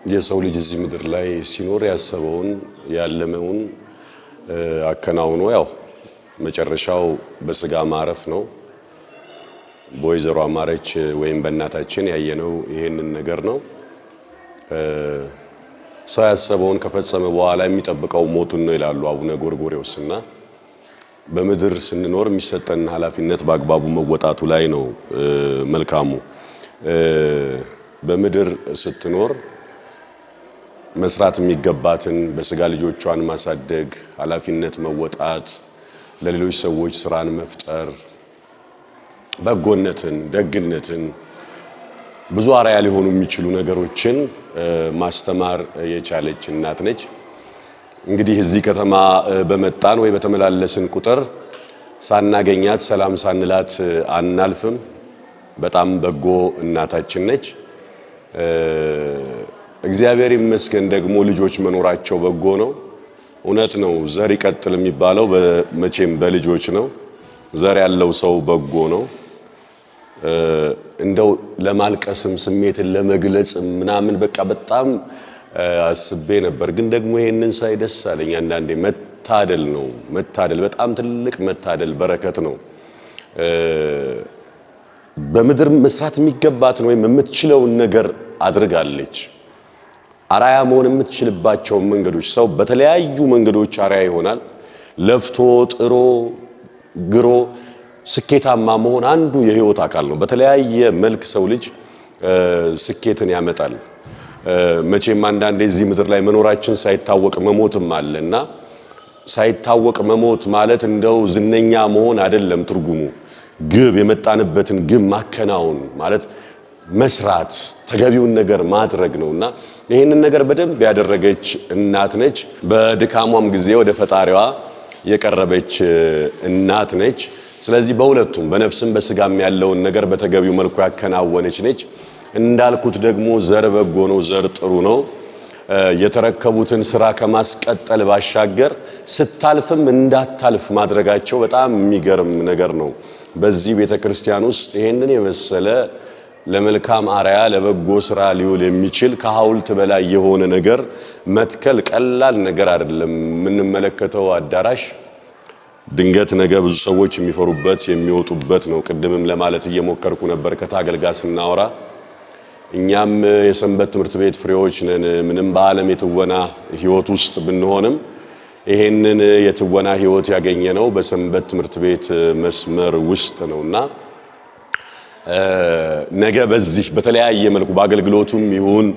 የሰው ልጅ እዚህ ምድር ላይ ሲኖር ያሰበውን ያለመውን አከናውኖ ያው መጨረሻው በስጋ ማረፍ ነው። በወይዘሮ አማረች ወይም በእናታችን ያየነው ይሄንን ነገር ነው። ሰው ያሰበውን ከፈጸመ በኋላ የሚጠብቀው ሞቱን ነው ይላሉ አቡነ ጎርጎርዮስና በምድር ስንኖር የሚሰጠን ኃላፊነት በአግባቡ መወጣቱ ላይ ነው መልካሙ። በምድር ስትኖር መስራት የሚገባትን በስጋ ልጆቿን ማሳደግ፣ ኃላፊነት መወጣት፣ ለሌሎች ሰዎች ስራን መፍጠር፣ በጎነትን፣ ደግነትን ብዙ አርአያ ሊሆኑ የሚችሉ ነገሮችን ማስተማር የቻለች እናት ነች። እንግዲህ እዚህ ከተማ በመጣን ወይ በተመላለስን ቁጥር ሳናገኛት ሰላም ሳንላት አናልፍም። በጣም በጎ እናታችን ነች። እግዚአብሔር ይመስገን ደግሞ ልጆች መኖራቸው በጎ ነው። እውነት ነው፣ ዘር ይቀጥል የሚባለው መቼም በልጆች ነው። ዘር ያለው ሰው በጎ ነው። እንደው ለማልቀስም ስሜትን ለመግለጽ ምናምን በቃ በጣም አስቤ ነበር። ግን ደግሞ ይሄንን ሳይ ደስ አለኝ። አንዳንዴ መታደል ነው፣ መታደል በጣም ትልቅ መታደል በረከት ነው። በምድር መስራት የሚገባትን ወይም የምትችለውን ነገር አድርጋለች። አርአያ መሆን የምትችልባቸው መንገዶች፣ ሰው በተለያዩ መንገዶች አርአያ ይሆናል። ለፍቶ ጥሮ ግሮ ስኬታማ መሆን አንዱ የህይወት አካል ነው። በተለያየ መልክ ሰው ልጅ ስኬትን ያመጣል። መቼም አንዳንዴ እዚህ ምድር ላይ መኖራችን ሳይታወቅ መሞትም አለና ሳይታወቅ መሞት ማለት እንደው ዝነኛ መሆን አይደለም ትርጉሙ። ግብ የመጣንበትን ግብ ማከናወን ማለት መስራት፣ ተገቢውን ነገር ማድረግ ነውና ይሄንን ነገር በደንብ ያደረገች እናት ነች። በድካሟም ጊዜ ወደ ፈጣሪዋ የቀረበች እናት ነች። ስለዚህ በሁለቱም በነፍስም በስጋም ያለውን ነገር በተገቢው መልኩ ያከናወነች ነች። እንዳልኩት ደግሞ ዘር በጎ ነው፣ ዘር ጥሩ ነው። የተረከቡትን ስራ ከማስቀጠል ባሻገር ስታልፍም እንዳታልፍ ማድረጋቸው በጣም የሚገርም ነገር ነው። በዚህ ቤተክርስቲያን ውስጥ ይሄንን የመሰለ ለመልካም አርአያ ለበጎ ስራ ሊውል የሚችል ከሐውልት በላይ የሆነ ነገር መትከል ቀላል ነገር አይደለም። የምንመለከተው አዳራሽ ድንገት ነገ ብዙ ሰዎች የሚፈሩበት የሚወጡበት ነው። ቅድምም ለማለት እየሞከርኩ ነበር ከታገልጋ ስናወራ እኛም የሰንበት ትምህርት ቤት ፍሬዎች ነን። ምንም በዓለም የትወና ህይወት ውስጥ ብንሆንም ይሄንን የትወና ህይወት ያገኘነው በሰንበት ትምህርት ቤት መስመር ውስጥ ነውና ነገ በዚህ በተለያየ መልኩ በአገልግሎቱም ይሁን